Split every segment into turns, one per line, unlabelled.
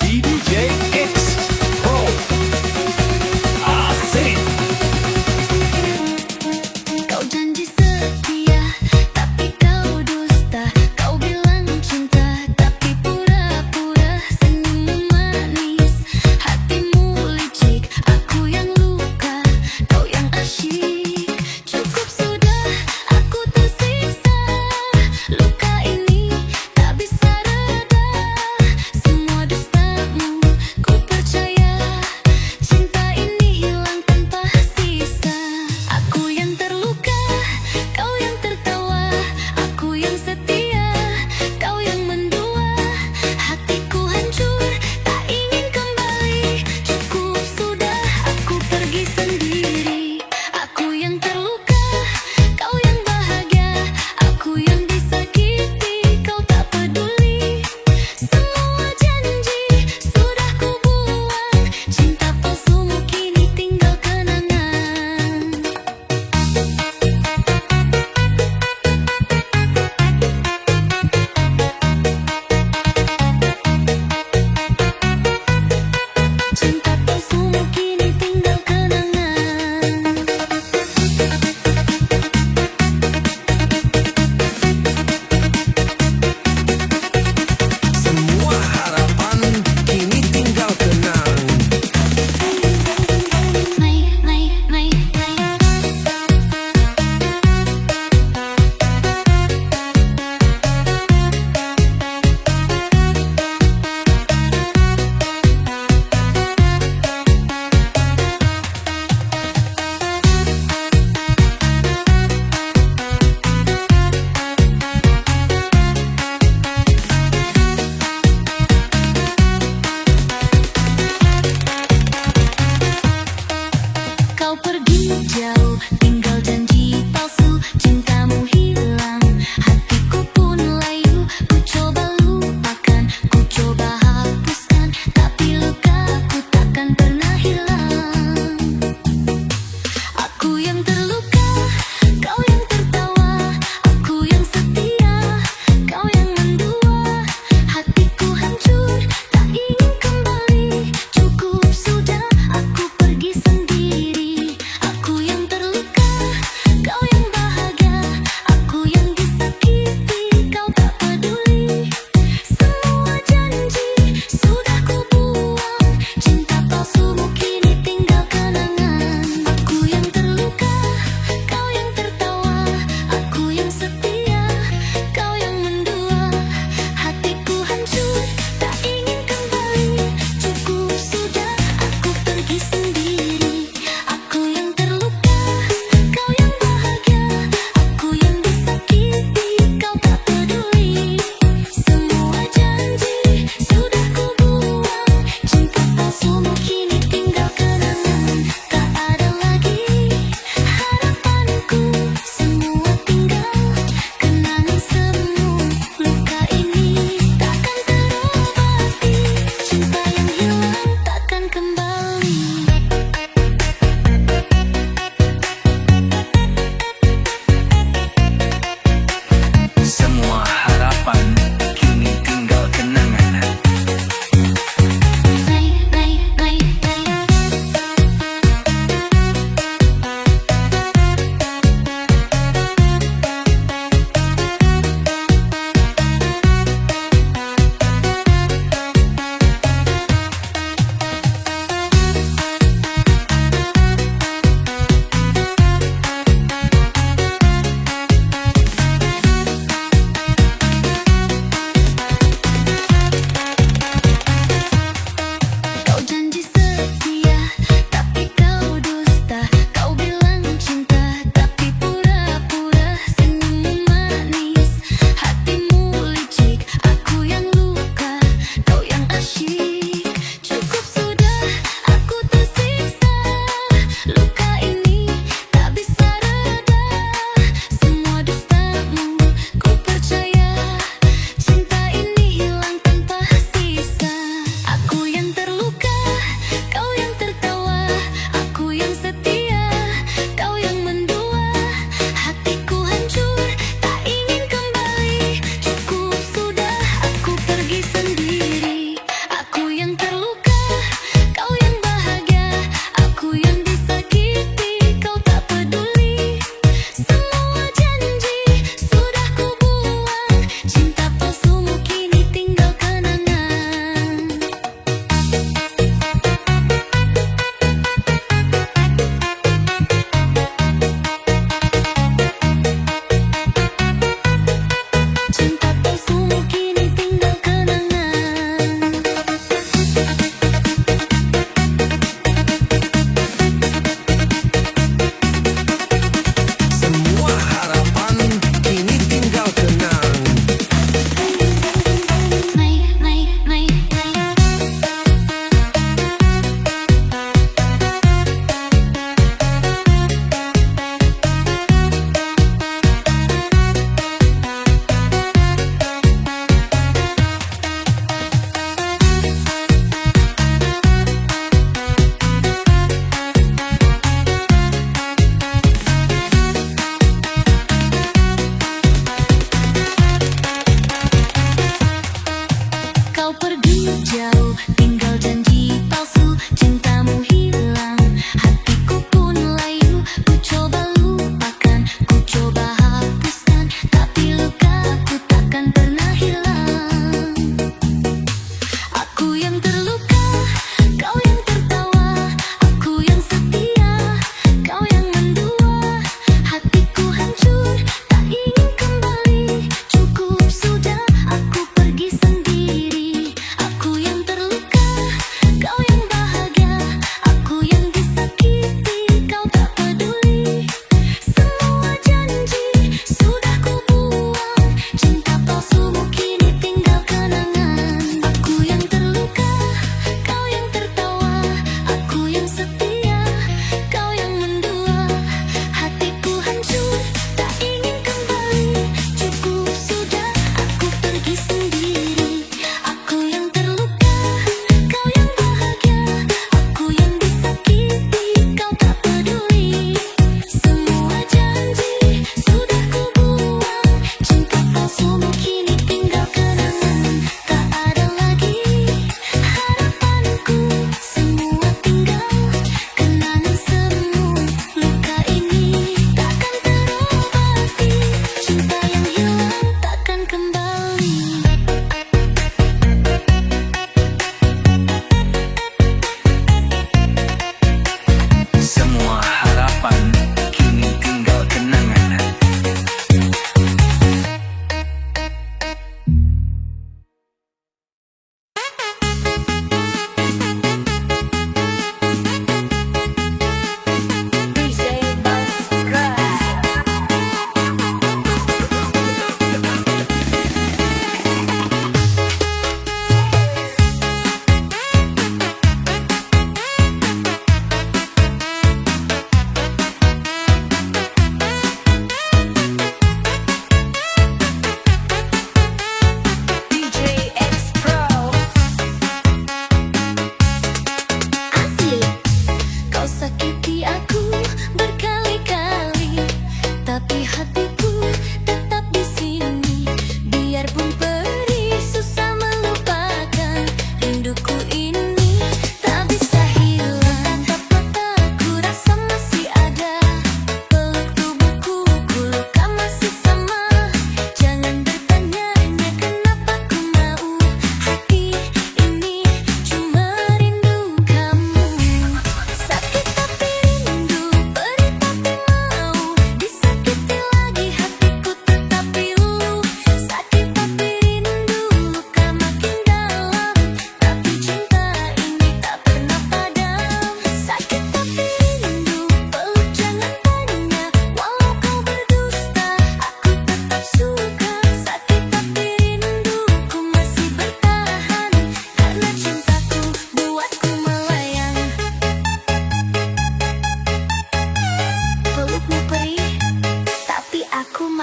DJ X Pro Asik.
Kau janji setia, tapi kau dusta. Kau bilang cinta, tapi pura-pura. Senyummu manis, hatimu licik. Aku yang luka, kau yang asyik. Cukup sudah, aku tersiksa. Luka ini tak bisa reda. Semua dustamu, ku percaya. Cinta ini hilang tanpa sisa. Aku yang terluka, kau yang tertawa. Aku yang setia, kau yang mendua. Hatiku hancur, tak ingin kembali. Cukup sudah, aku pergi sendiri. Aku yang terluka, kau yang bahagia. Aku yang disakiti, kau tak peduli. Semua janji sudah ku buang. Cinta palsumu kini tinggal kenangan. Cinta palsumu kini tinggal kenangan.
Semua harapan kini tinggal kenang.
Kau pergi jauh, tinggal janji palsu. Cintamu hilang, hatiku pun layu. Ku coba lupakan, ku coba hapuskan, tapi lukaku takkan pernah hilang. Aku yang terluka, kau yang tertawa. Aku yang setia, kau yang mendua. Hatiku hancur, tak ingin kembali. Cukup sudah, aku pergi sendiri. Aku yang terluka,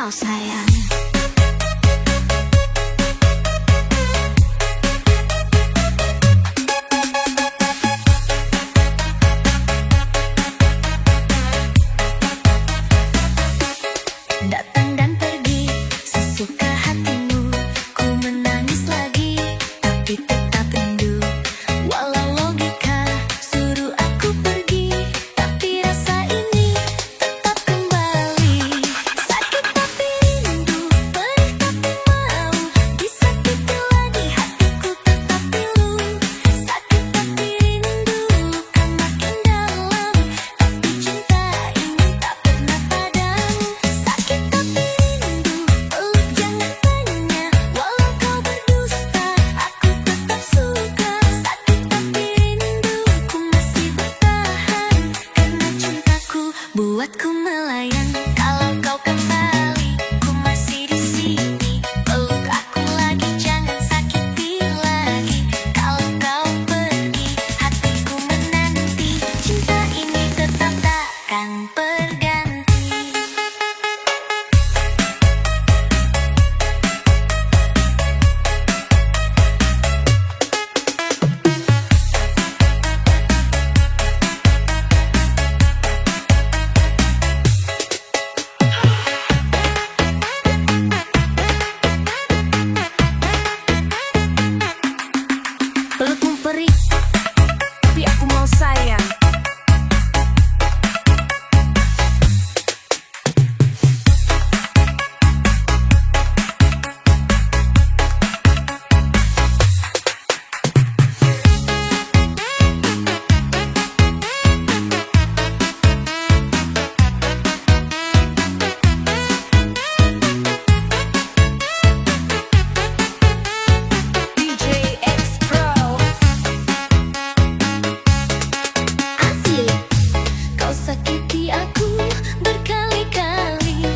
mau sayang. Datang dan pergi sesuka hatimu, ku menangis lagi tapi tetap rindu. Walau logika suruh aku pergi, tapi rasa ini tetap kembali. Sakit tapi rindu, perih tapi mau, disakiti lagi hatiku tetap pilu. Sakit tapi rindu, luka makin dalam, tapi cinta ini tak pernah padam. Sakit tapi rindu, peluk jangan tanya, walau kau berdusta, aku tetap suka. Sakit tapi rindu, ku masih bertahan, karena cintaku buatku melayang. Kalau kau kembali, ku masih di sini, peluk aku lagi, jangan sakiti lagi. Kalau kau pergi, hatiku menanti, cinta ini tetap takkan berganti. Pelukmu perih, tapi aku mau sayang. DJ X Pro. Asli, kau sakiti aku berkali-kali,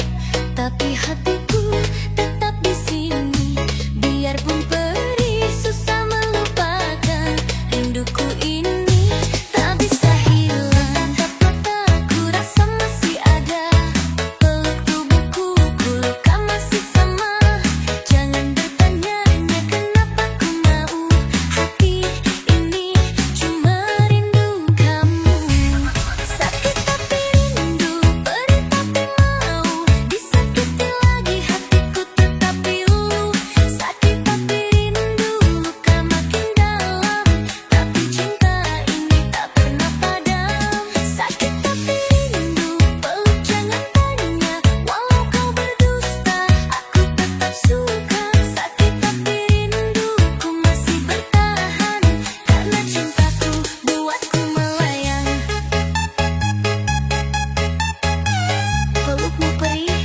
tapi hatiku tetap di sini. Biarpun perih, susah melupakan, rinduku ini tak bisa hilang. Tatap mataku, rasa masih ada, peluk tubuhku, ku luka masih sama. Jangan bertanya-tanya kenapa ku mau, hati ini cuma rindu kamu. Sakit tapi rindu, perih tapi mau, disakiti lagi hatiku tetap pilu. Sakit tapi rindu, luka makin dalam, tapi cinta ini tak pernah padam. Sakit tapi rindu, peluk jangan tanya, walau kau berdusta, aku tetap suka. Sakit tapi rindu, ku masih bertahan, karena cintaku buatku melayang. Pelukmu perih,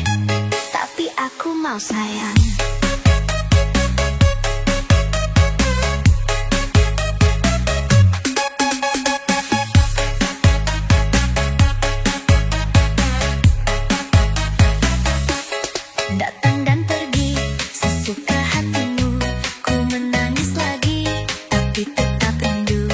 tapi aku mau sayang. Datang dan pergi sesuka hatimu, ku menangis lagi tapi tetap rindu.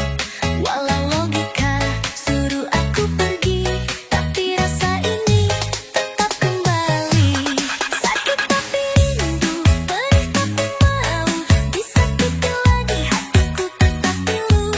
Walau logika suruh aku pergi, tapi rasa ini tetap kembali. Sakit tapi rindu, perih tapi mau, disakiti lagi hatiku tetap pilu.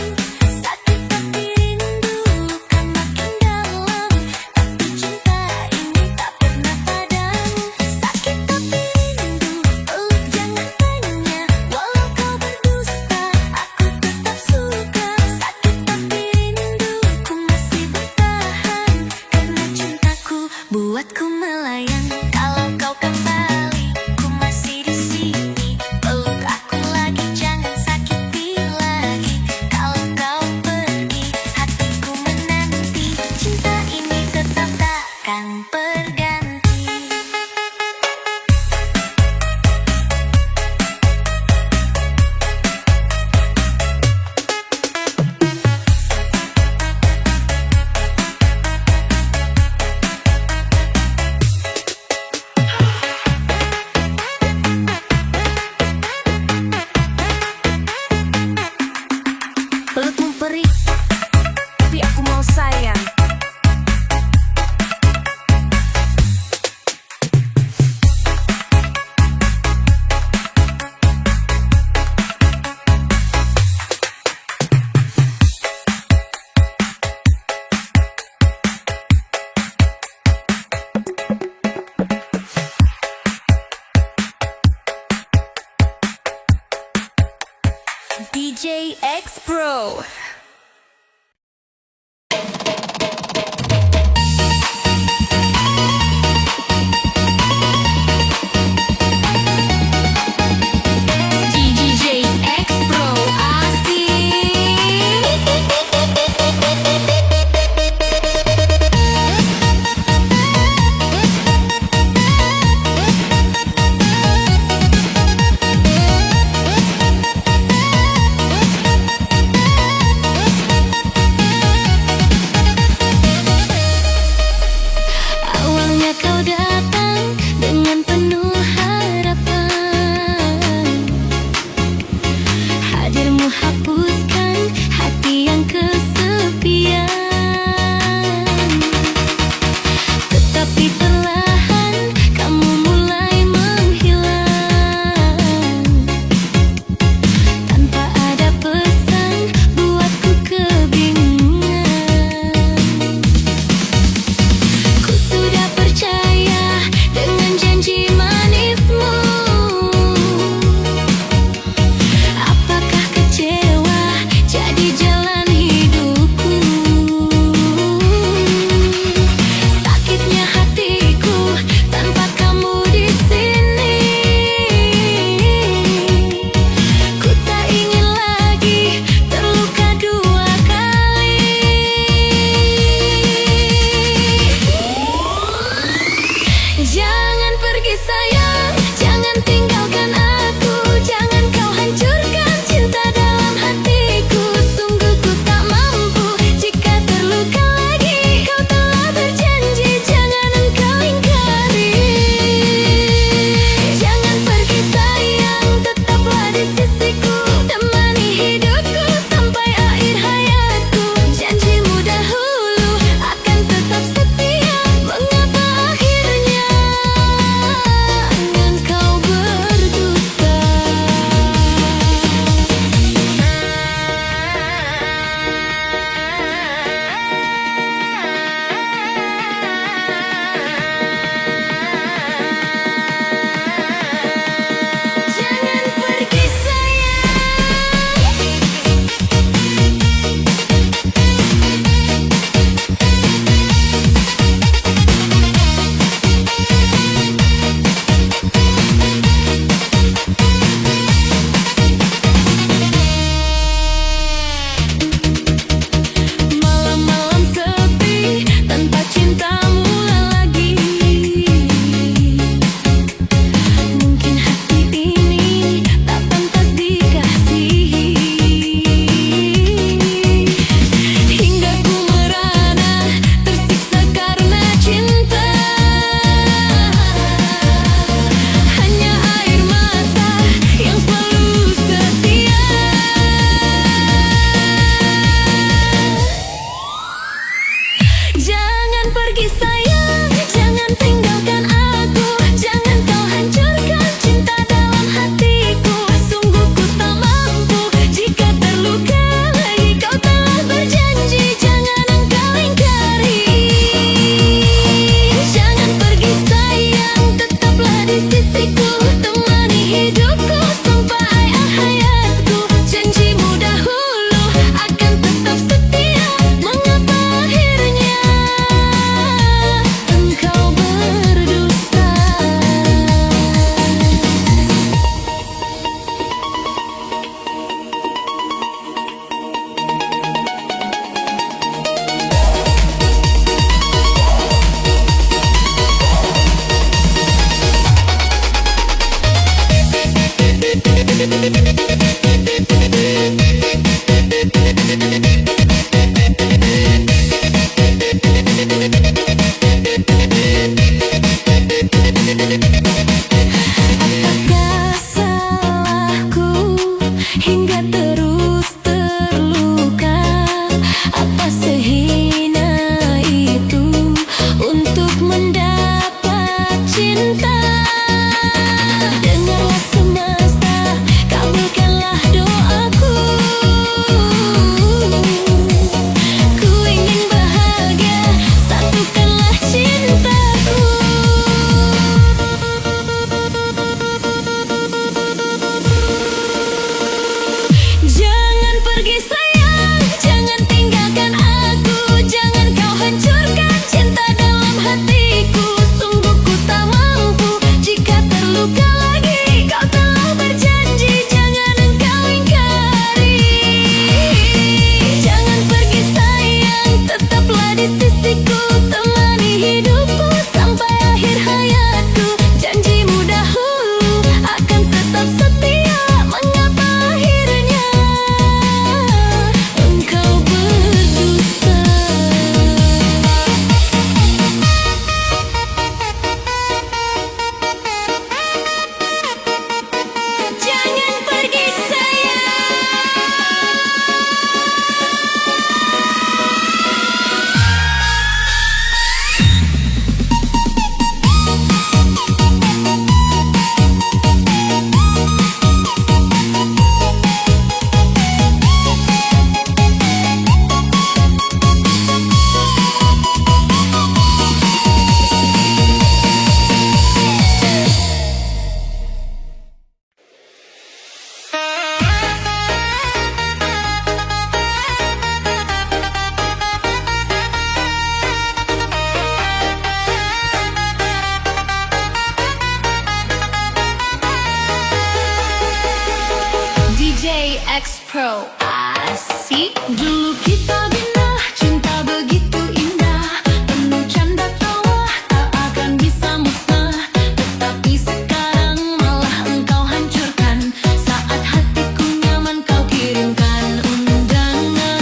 Sakit tapi rindu, luka makin dalam, tapi cinta ini tak pernah padam. Sakit tapi rindu, peluk jangan tanya, walau kau berdusta, aku tetap suka. Sakit tapi rindu, ku masih bertahan, karena cintaku buatku melayang. Kalau kau kembali, ku masih di sini, peluk aku lagi, jangan sakiti lagi. Kalau kau pergi, hatiku menanti, cinta ini tetap takkan berganti. Pelukmu perih, tapi aku mau sayang. Pro. DJ X Pro Awalnya kau datang dengan penuh harapan, hadirmu hapuskan hati yang kesepian. Tetapi perlahan kamu mulai menghilang, tanpa ada pesan buatku kebingungan. Ku sudah percaya dengan janji manismu. Apakah kecewa jadi jalan hidupku? Sakitnya hatiku tanpa kamu di sini. Ku tak ingin lagi terluka dua kali. Jangan pergi sayang, jangan tinggalkan aku, jangan kau hancurkan cinta dalam hatiku. Sungguh ku tak mampu jika terluka lagi. Kau telah berjanji, jangan engkau ingkari. Jangan pergi sayang, tetaplah di sisiku, temani hidupku sampai akhir hayatku. Janjimu dahulu akan tetap setia, mengapa akhirnya Pro. Asik. Dulu kita bina cinta begitu indah, penuh canda tawa tak akan bisa musnah. Tetapi sekarang malah engkau hancurkan, saat hatiku nyaman kau kirimkan undangan.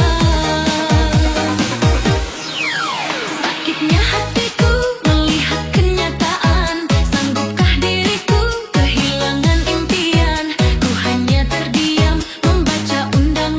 Sakitnya hatiku melihat kenyataan, sanggupkah diriku kehilangan impian? Ku hanya terdiam membaca undangan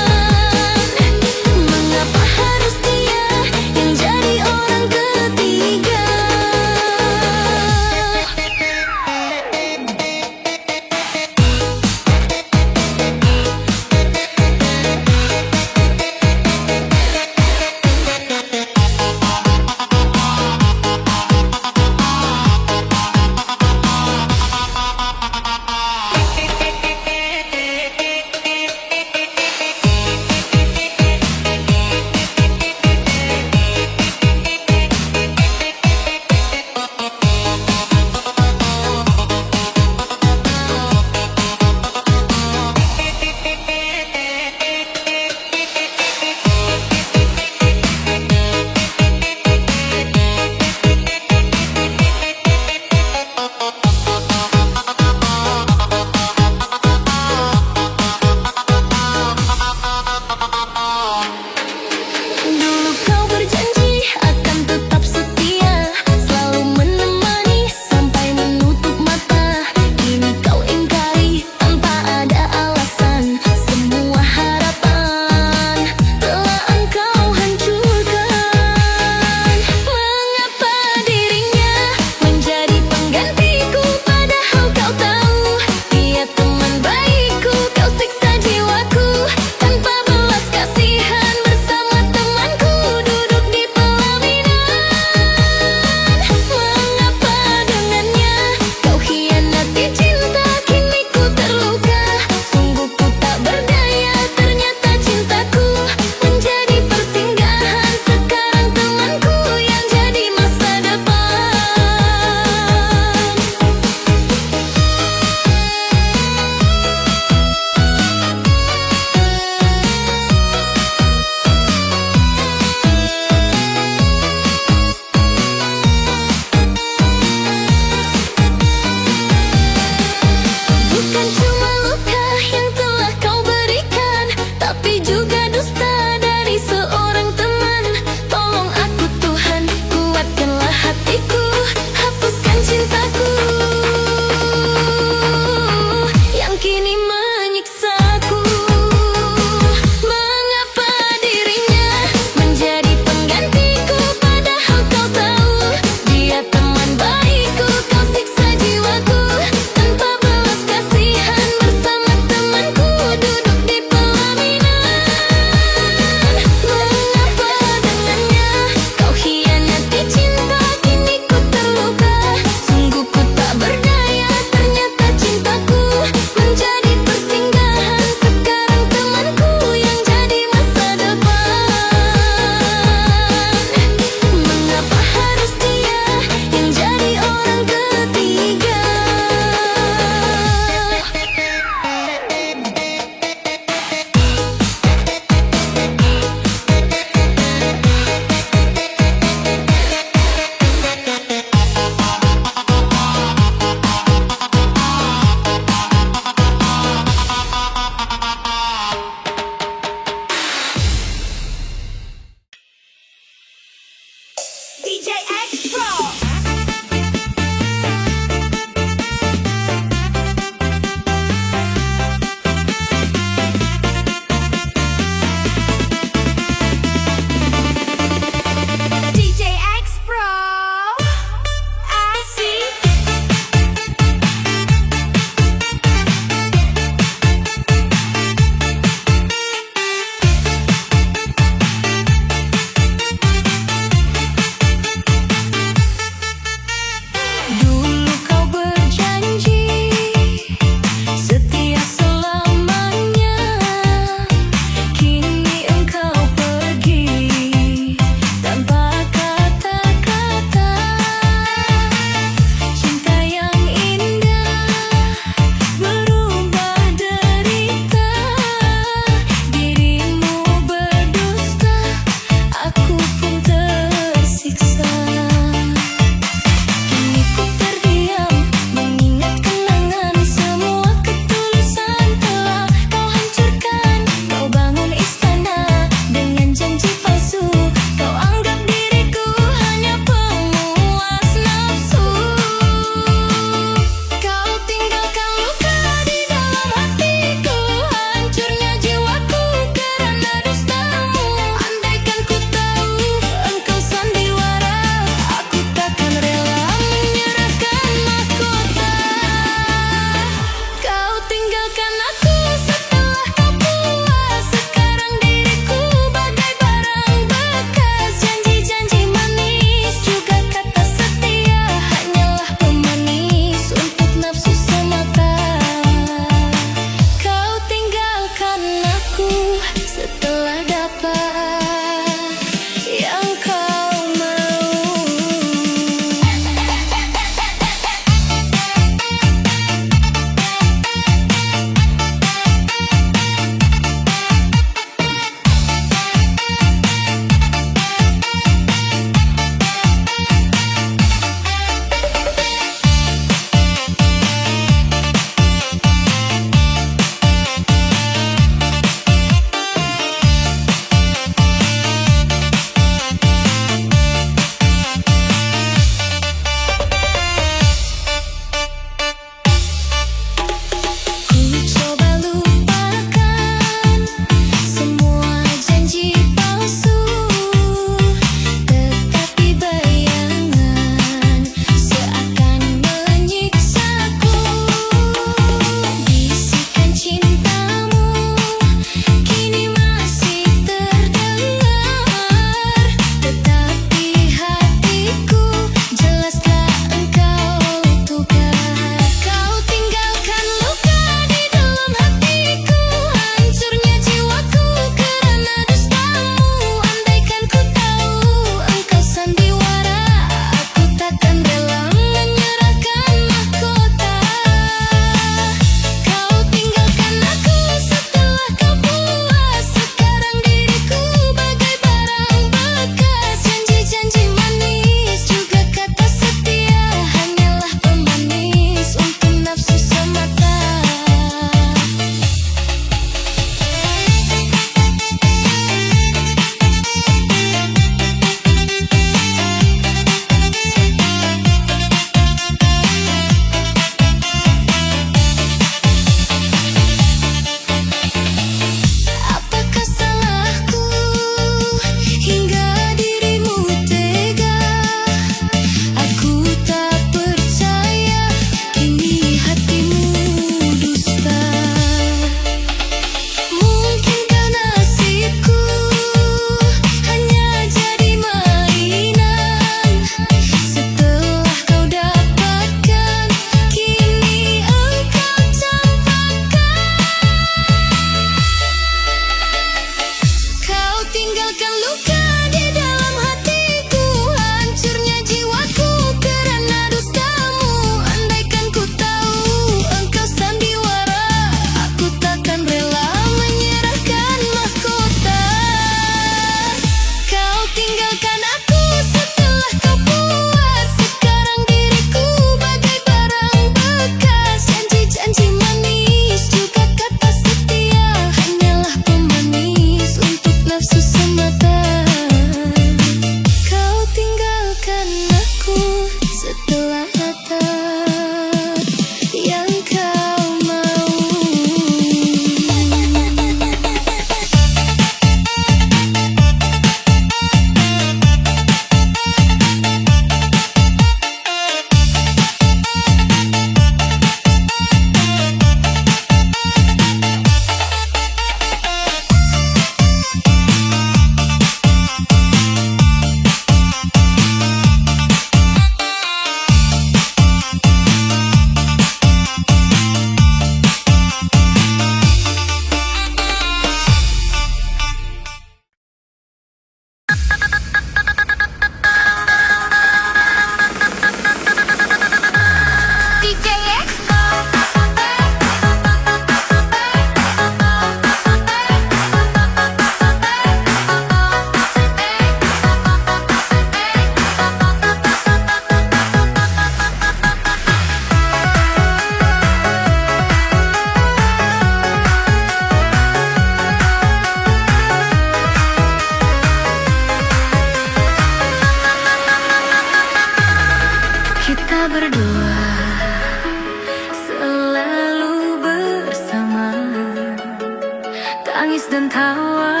tangis dan tawa,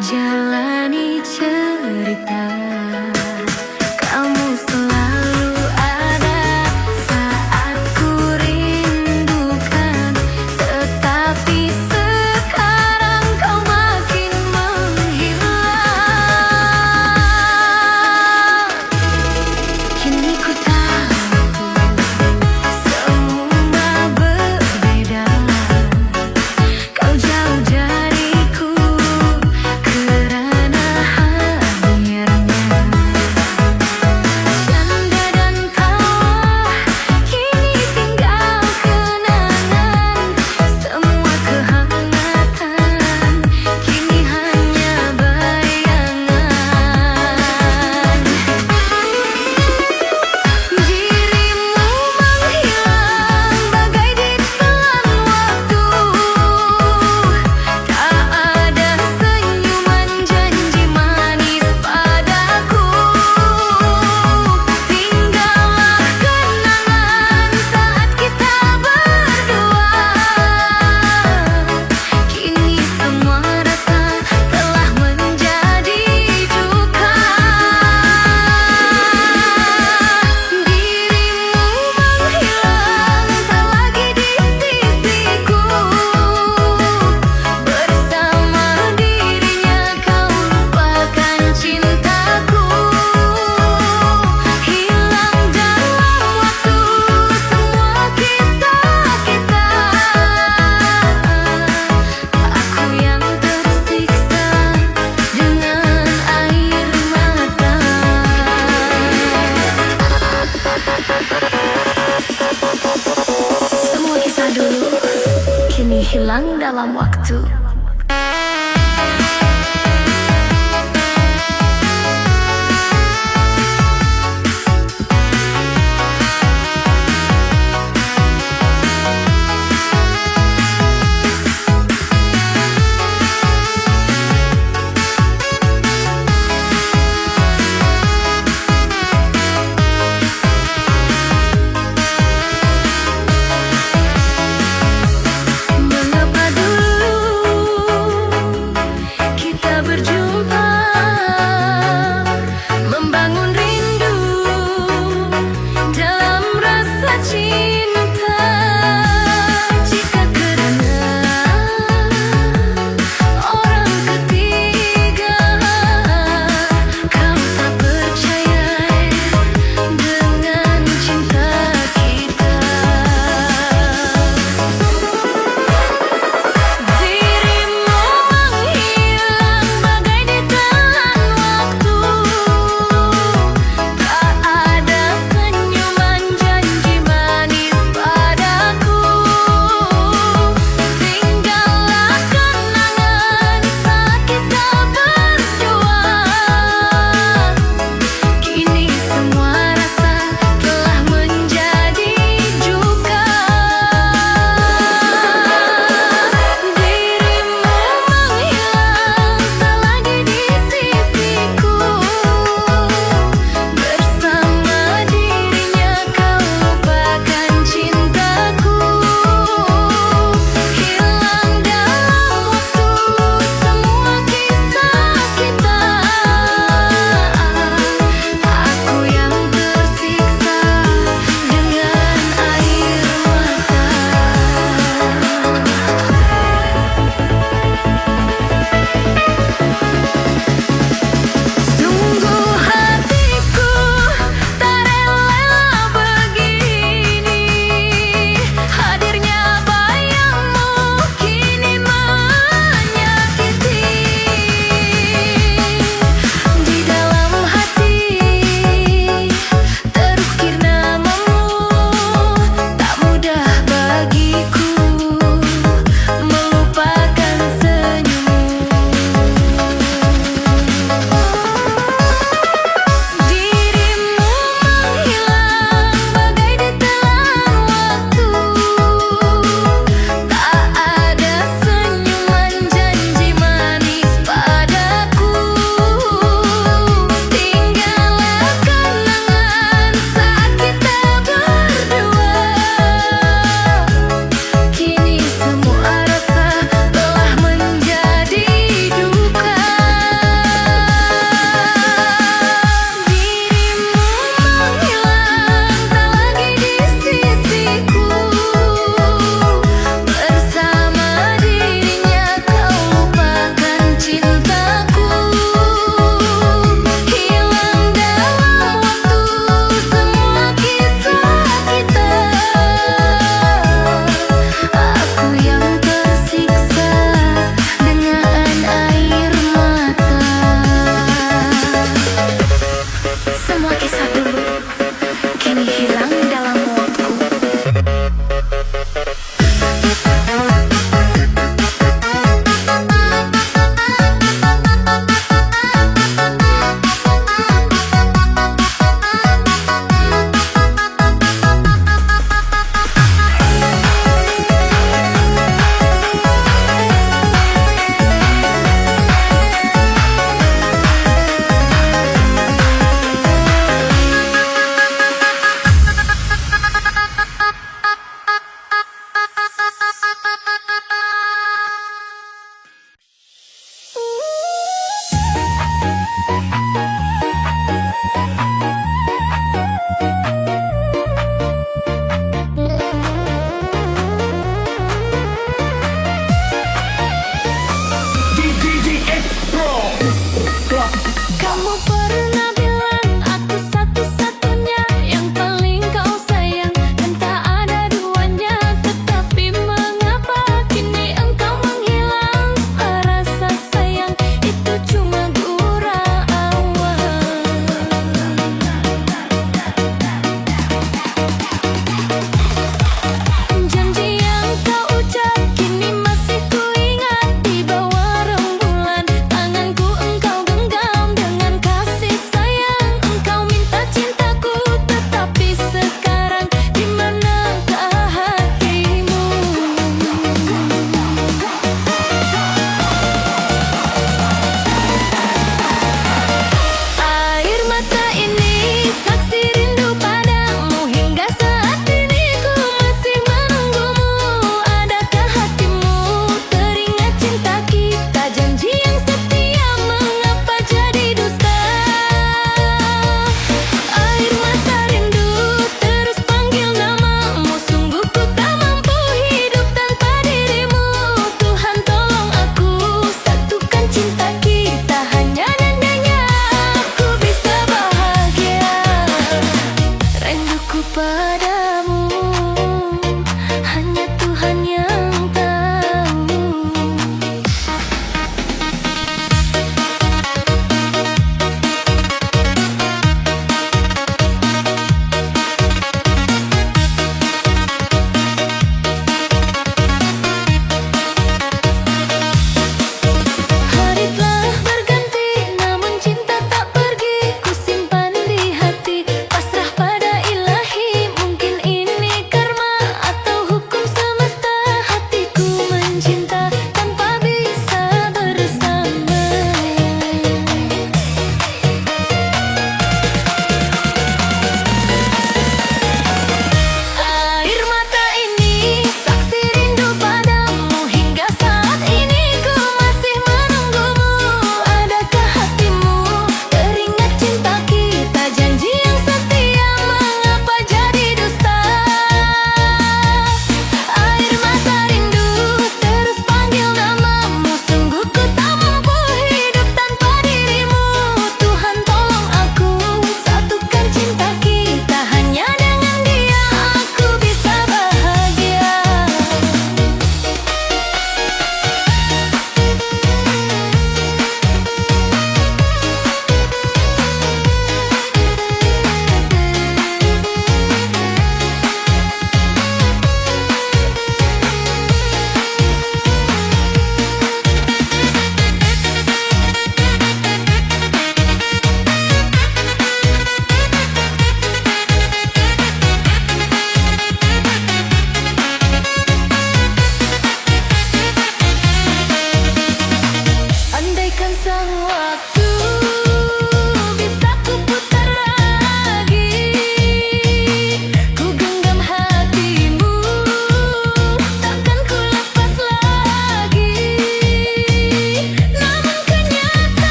jalani cerita. Kamu selalu ada saat ku rindukan, tetapi sekarang kau makin menghilang. Kini ku tahu semua berbeda. Kau jauh dariku kerana hadirnya canda dan tawa. Kini tinggal kenangan, semua kehangatan kini hanya bayangan. Dirimu menghilang bagai ditelan waktu. Tak ada senyuman janji manis padaku. Tinggallah kenangan saat kita berdua. Kini semua rasa telah menjadi duka. Dirimu menghilang, tak lagi di sisiku. Bersama dirinya kau lupakan cintaku. Hilang dalam waktu semua kisah kita. Aku yang tersiksa dengan air mata. Semua kisah dulu kini hilang dalam waktu. Mengapa dulu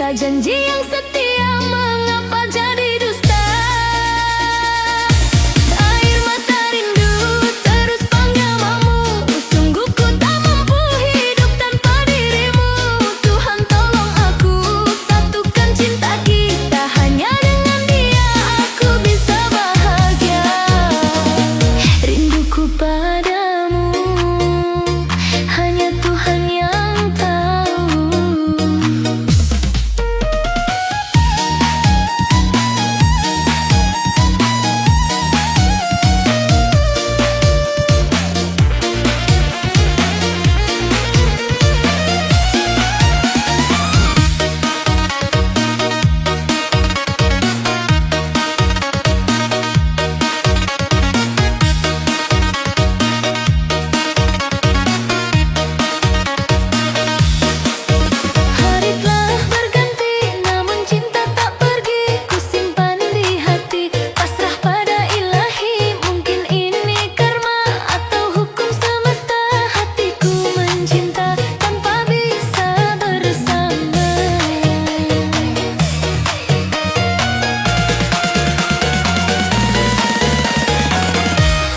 kita janji yang setia, mengapa jadi dusta? Air mata rindu terus panggil namamu, sungguh ku tak mampu hidup tanpa dirimu. Tuhan tolong aku, satukan cinta kita, hanya dengan dia aku bisa bahagia. Rinduku padamu hanya Tuhan yang tahu. Hari telah berganti, namun cinta tak pergi. Ku simpan di hati, pasrah pada ilahi. Mungkin ini karma atau hukum semesta. Hatiku mencinta tanpa bisa bersama.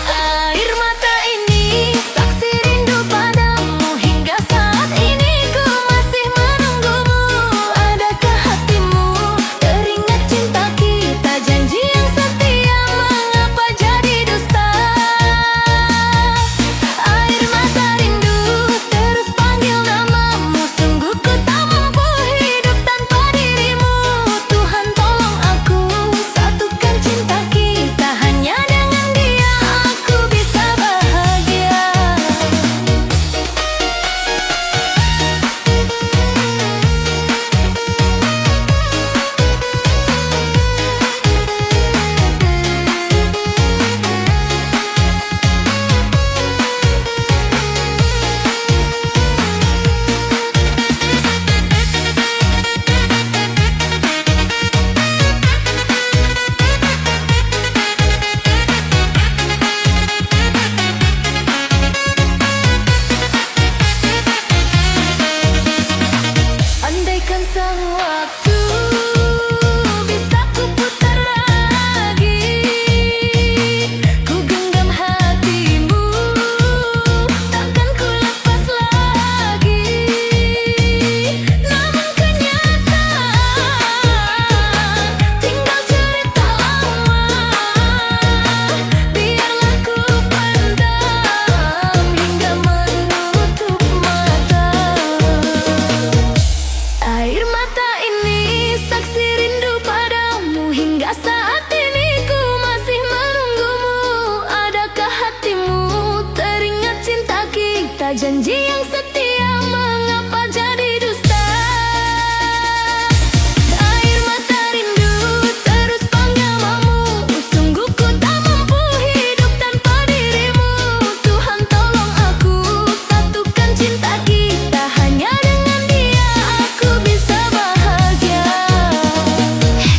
Air mata ini saksi rindu padamu, hingga saat ini ku masih menunggumu. Adakah hatimu teringat cinta kita, janji yang setia, mengapa jadi dusta? Air mata rindu terus panggil namamu, sungguh ku tak mampu hidup tanpa dirimu. Tuhan tolong aku, satukan cinta kita, hanya dengan dia aku bisa bahagia. Andaikan sang waktu bisa ku putar lagi, ku genggam hatimu, takkan ku lepas lagi. Namun kenyataan tinggal cerita lama, biarlah ku pendam hingga menutup mata. Air mata ini saksi rindu padamu, hingga saat ini ku masih menunggumu. Adakah hatimu teringat cinta kita, janji yang setia, mengapa jadi dusta? Air mata rindu terus panggil namamu, sungguh ku tak mampu hidup tanpa dirimu. Tuhan tolong aku, satukan cinta kita, hanya dengan dia aku bisa bahagia.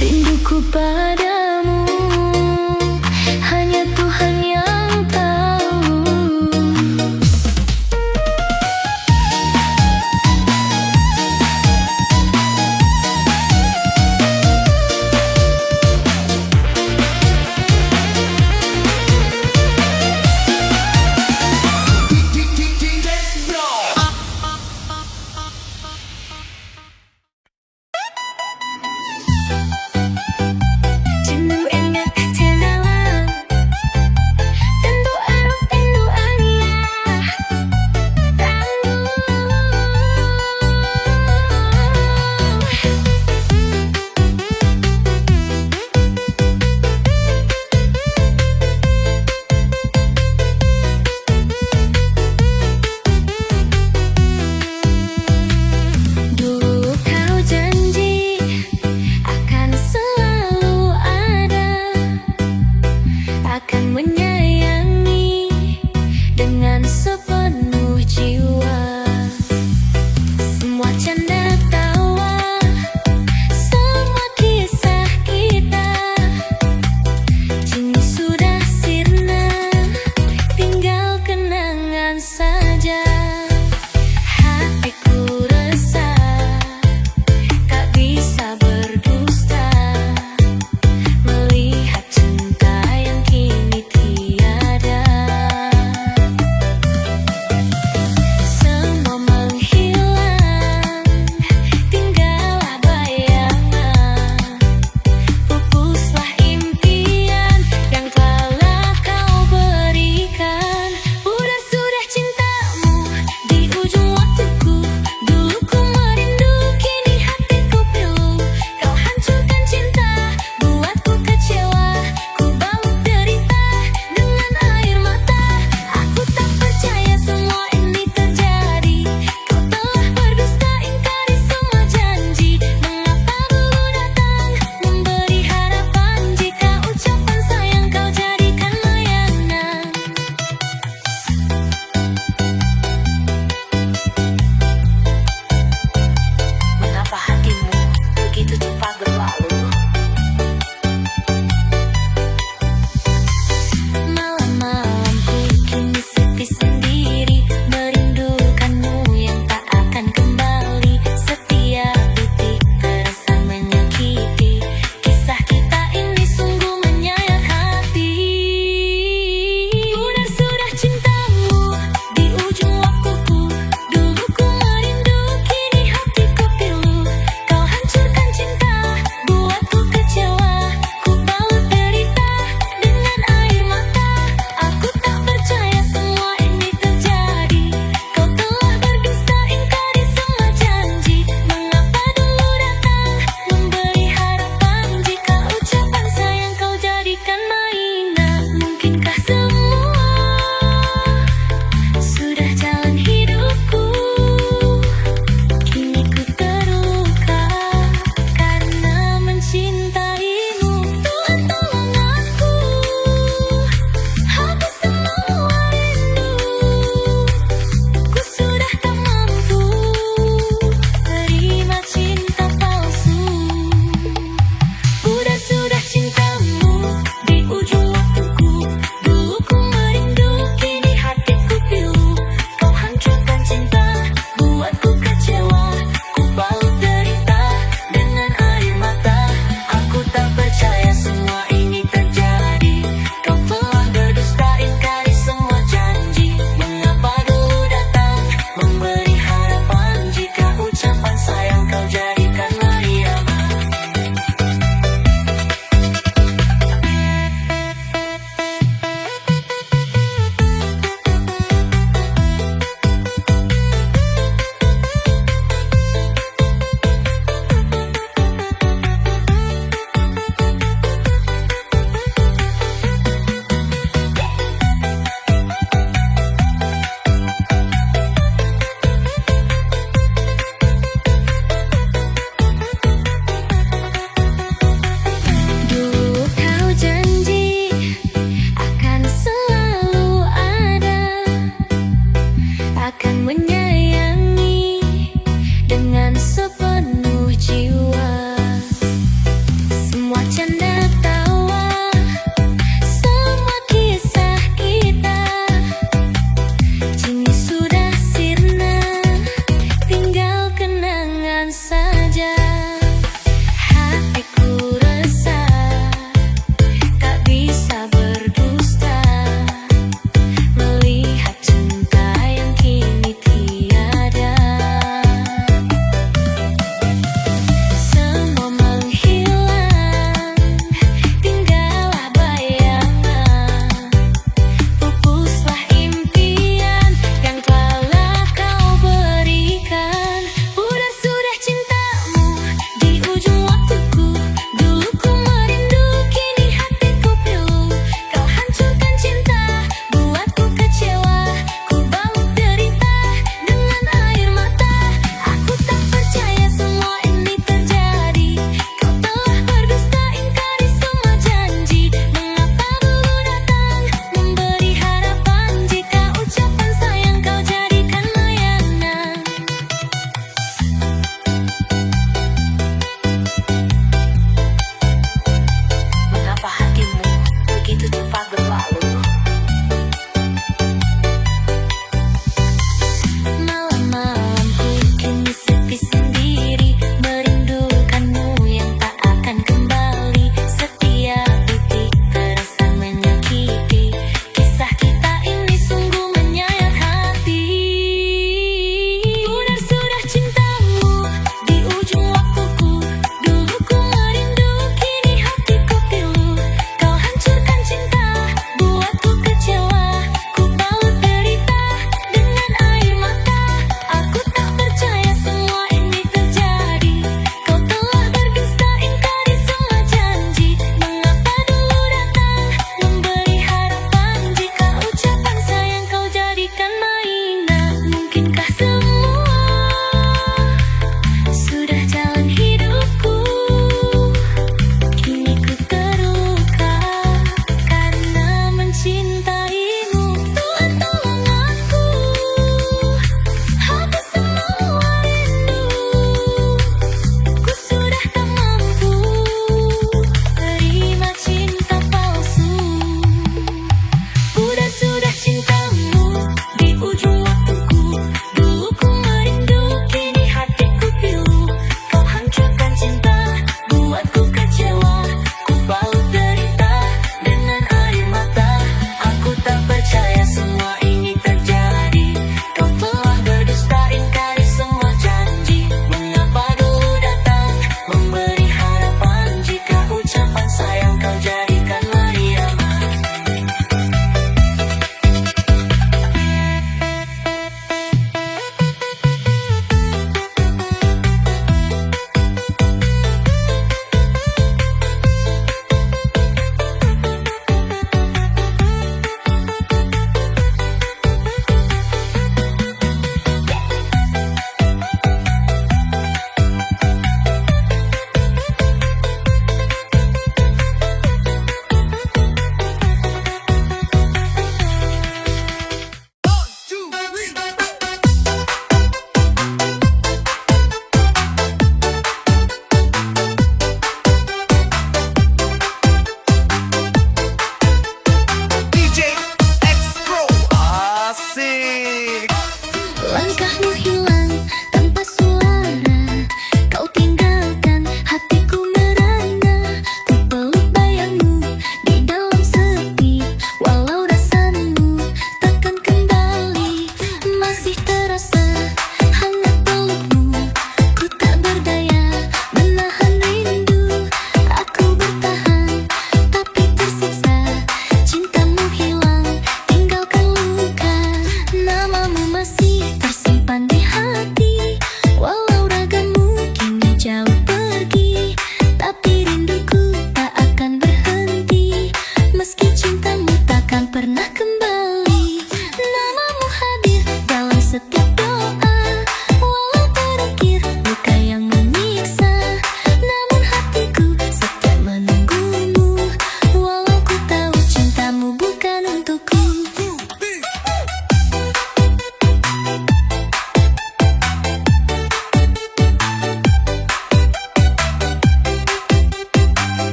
Rinduku padamu hanya Tuhan yang tahu.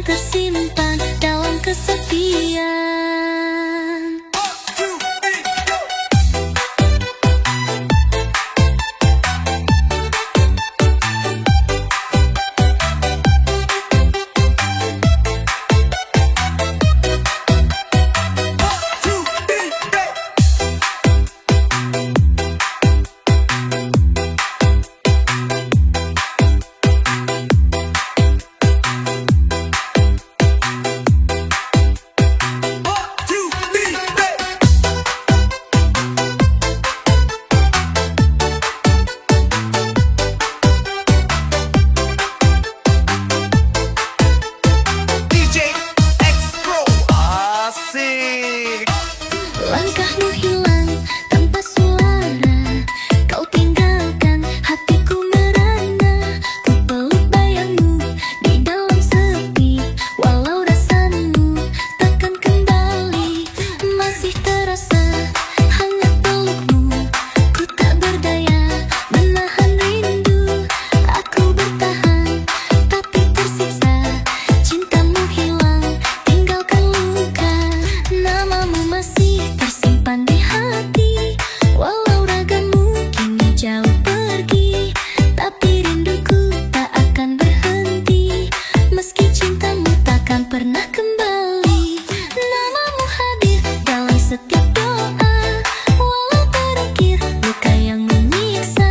tersimpan dalam kesepian. Langkahmu hilang tanpa suara, kau tinggalkan hatiku merana. Ku peluk bayangmu di dalam sepi, walau rasamu takkan kembali. Masih terasa hangat pelukmu, ku tak berdaya menahan rindu. Aku bertahan tapi tersiksa, cintamu hilang tinggalkan luka. Namamu masih tersimpan di hati, walau ragamu kini jauh pergi, tapi rinduku tak akan berhenti. Meski cintamu takkan pernah kembali, namamu hadir dalam setiap doa, walau terukir luka yang menyiksa.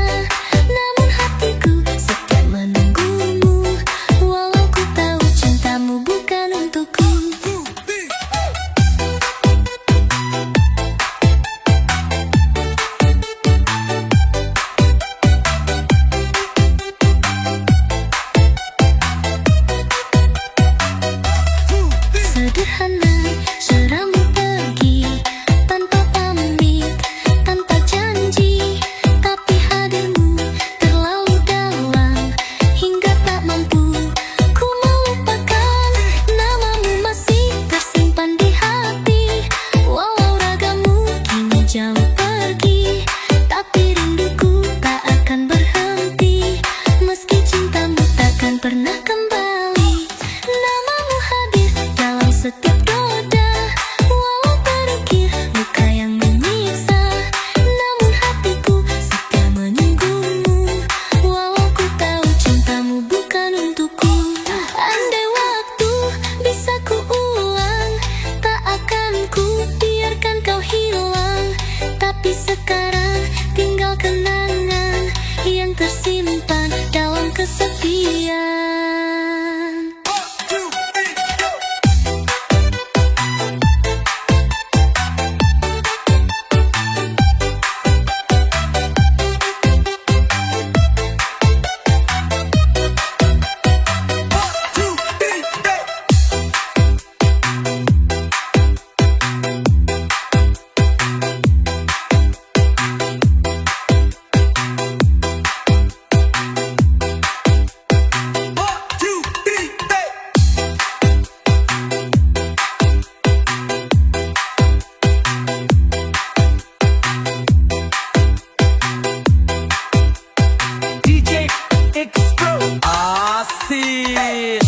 Namun hatiku setia menunggumu, walau ku tahu cintamu bukan untukku. Sederhana caramu pergi tanpa pamit, tanpa janji, tapi hadirmu terlalu dalam hingga tak mampu ku melupakan. Namamu masih tersimpan di hati, walau ragamu kini jauh pergi, tapi rinduku tak akan berhenti. Meski cintamu takkan pernah kembali, namamu hadir dalam setiap noda, walau terukir luka yang menyiksa. Namun hatiku setia menunggumu, walau ku tahu cintamu bukan untukku. Andai waktu bisa ku ulang, tak akan ku biarkan kau hilang. Tapi sekarang tinggal kenangan yang tersimpan dalam kesepian.
DJ X-Pro Asik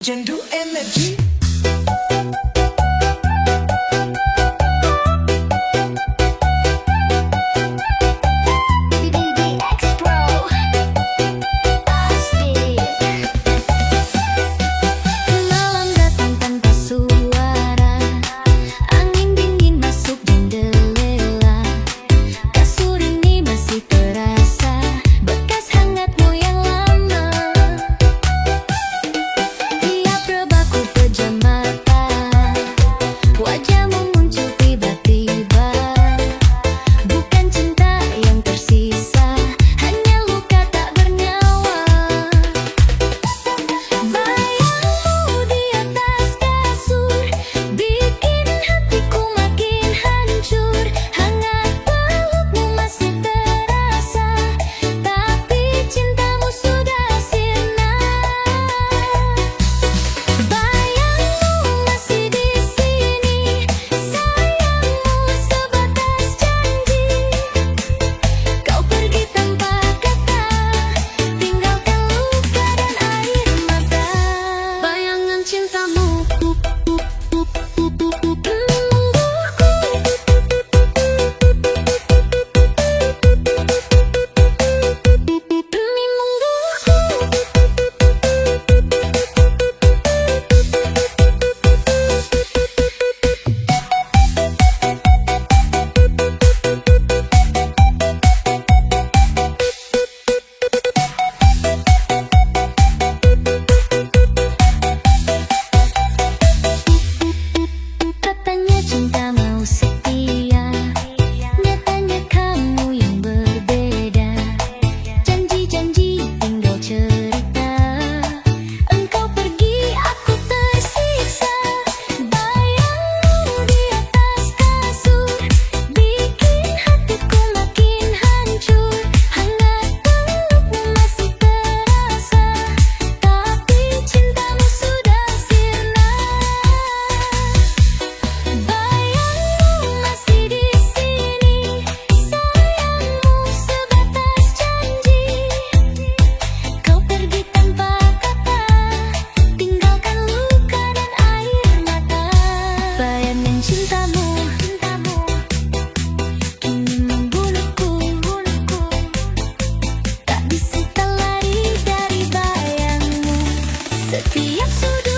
Jendu Energy.
Malam datang tanpa suara, angin dingin masuk jendela. Kasur ini masih terasa bekas hangatmu yang lama. Tiap rebahku pejam Setiap sudut